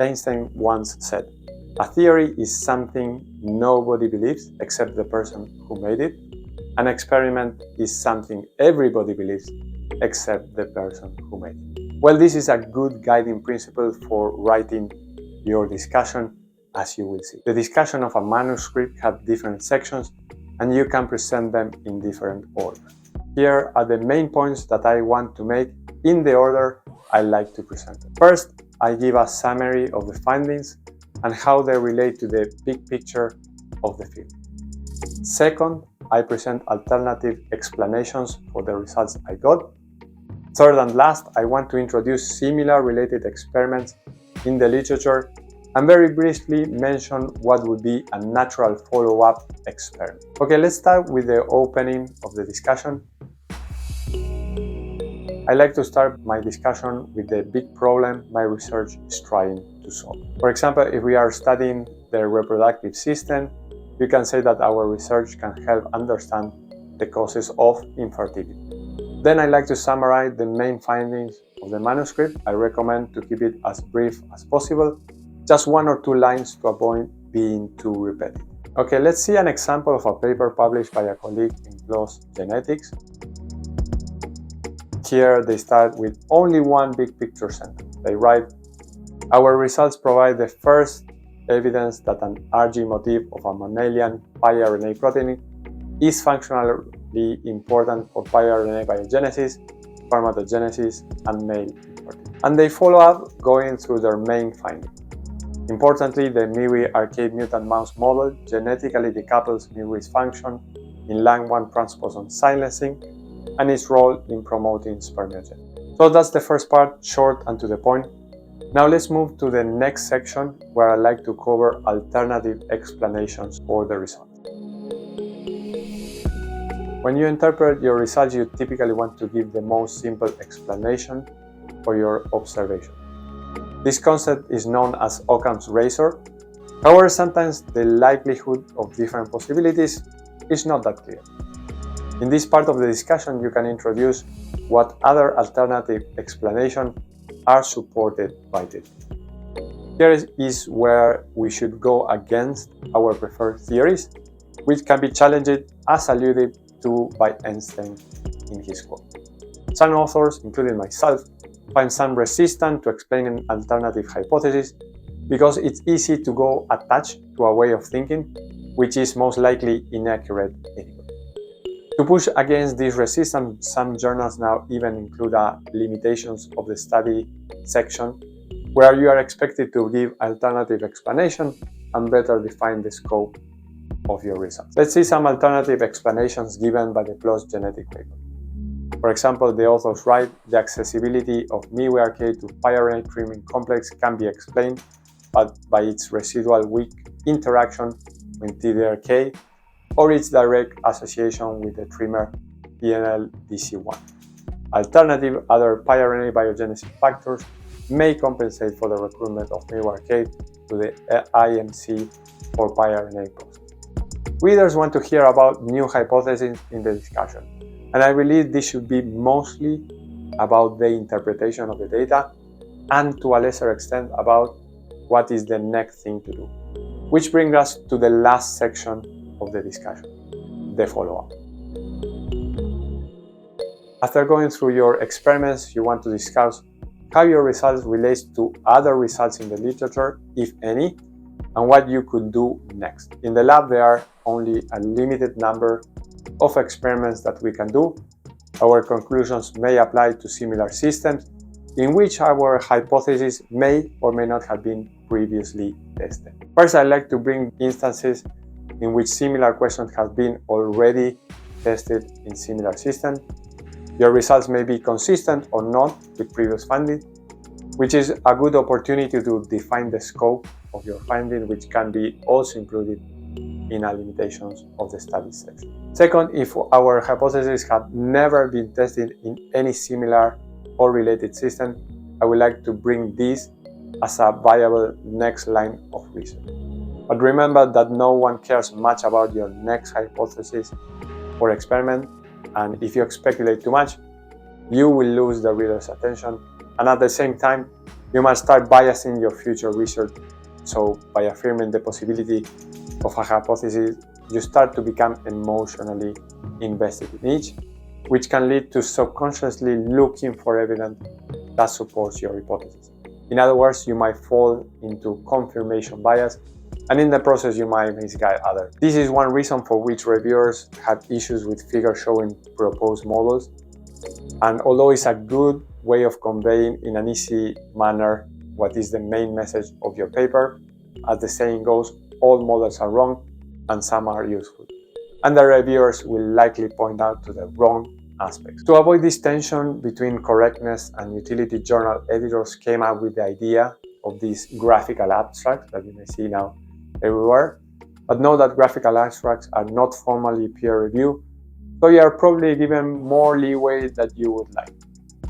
Einstein once said, "A theory is something nobody believes except the person who made it. An experiment is something everybody believes except the person who made it." Well, this is a good guiding principle for writing your discussion, as you will see. The discussion of a manuscript has different sections, and you can present them in different order. Here are the main points that I want to make in the order I like to present them. First, I give a summary of the findings and how they relate to the big picture of the field. Second, I present alternative explanations for the results I got. Third and last, I want to introduce similar related experiments in the literature and very briefly mention what would be a natural follow-up experiment. Okay, let's start with the opening of the discussion. I like to start my discussion with the big problem my research is trying to solve. For example, if we are studying the reproductive system, you can say that our research can help understand the causes of infertility. Then I like to summarize the main findings of the manuscript. I recommend to keep it as brief as possible, just 1 or 2 lines to avoid being too repetitive. Okay, let's see an example of a paper published by a colleague in PLOS Genetics. Here they start with only one big picture sentence. They write, "Our results provide the first evidence that an RG motif of a mammalian piRNA protein is functionally important for piRNA biogenesis, spermatogenesis, and male infertility." And they follow up going through their main findings. Importantly, the Miwi arcade mutant mouse model genetically decouples Miwi's function in LAN1 transposon silencing and its role in promoting spermiogenesis. So that's the first part, short and to the point. Now let's move to the next section where I like to cover alternative explanations for the results. When you interpret your results, you typically want to give the most simple explanation for your observation. This concept is known as Occam's razor. However, sometimes the likelihood of different possibilities is not that clear. In this part of the discussion, you can introduce what other alternative explanations are supported by data. Here is where we should go against our preferred theories, which can be challenged as alluded to by Einstein in his quote. Some authors, including myself, find some resistance to explaining alternative hypotheses because it's easy to go attached to a way of thinking which is most likely inaccurate anyway. To push against this resistance, some journals now even include a limitations of the study section where you are expected to give alternative explanation and better define the scope of your results. Let's see some alternative explanations given by the PLOS genetic paper. For example, the authors write, "The accessibility of Miwi-arcade to piRNA trimming complex can be explained by its residual weak interaction with TDRK or its direct association with the trimmer PNL-DC1. Alternative, other piRNA biogenesis factors may compensate for the recruitment of Miwi-arcade to the IMC or piRNA process." Readers want to hear about new hypotheses in the discussion, and I believe this should be mostly about the interpretation of the data and to a lesser extent about what is the next thing to do. Which brings us to the last section of the discussion, the follow-up. After going through your experiments, you want to discuss how your results relate to other results in the literature, if any, and what you could do next. In the lab, there are only a limited number of experiments that we can do. Our conclusions may apply to similar systems in which our hypothesis may or may not have been previously tested. First, I like to bring instances in which similar questions have been already tested in similar systems. Your results may be consistent or not with previous findings, which is a good opportunity to define the scope of your finding, which can be also included in a limitations of the study section. Second, if our hypotheses have never been tested in any similar or related system, I would like to bring this as a viable next line of research. But remember that no one cares much about your next hypothesis or experiment, and if you speculate too much, you will lose the reader's attention, and at the same time, You must start biasing your future research. So by affirming the possibility of a hypothesis, you start to become emotionally invested in each, which can lead to subconsciously looking for evidence that supports your hypothesis. In other words, you might fall into confirmation bias, and in the process you might misguide others. This is one reason for which reviewers have issues with figures showing proposed models, and although it's a good way of conveying in an easy manner what is the main message of your paper, as the saying goes, all models are wrong and some are useful, and the reviewers will likely point out to the wrong aspects. To avoid this tension between correctness and utility, journal editors came up with the idea of these graphical abstracts that you may see now everywhere. But know that graphical abstracts are not formally peer reviewed, so you are probably given more leeway than you would like.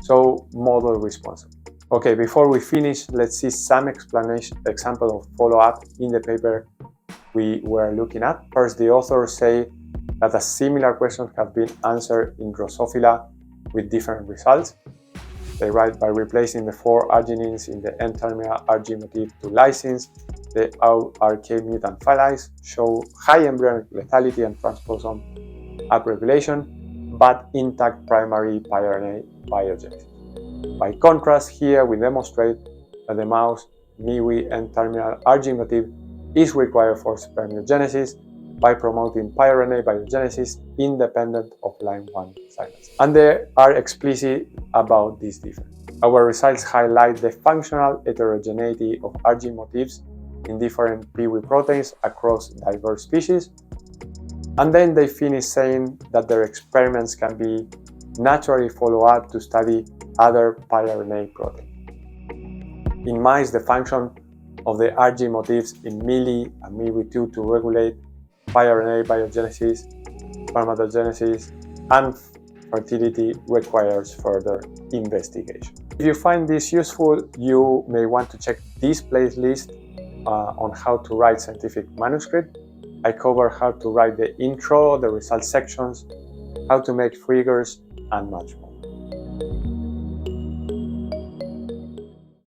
So model responsibly. Okay, before we finish, let's see some example of follow-up in the paper we were looking at. First, the authors say that a similar question have been answered in Drosophila with different results. They write, by replacing the 4 arginines in the N-terminal Rg motif to lysines, the RK mutant phylates show high embryonic lethality and transposon upregulation, but intact primary pRNA biogenesis. By contrast, here we demonstrate that the mouse MIWI N-terminal Rg motif is required for spermiogenesis by promoting pRNA biogenesis independent of line 1 silencing. And they are explicit about this difference. Our results highlight the functional heterogeneity of Rg motifs in different PIWI proteins across diverse species. And then they finish saying that their experiments can be naturally followed up to study other pRNA proteins. In mice, the function of the Rg motifs in MILI and MIWI2 to regulate pRNA biogenesis, spermatogenesis, and fertility requires further investigation. If you find this useful, you may want to check this playlist on how to write scientific manuscript. I cover how to write the intro, the results sections, how to make figures, and much more.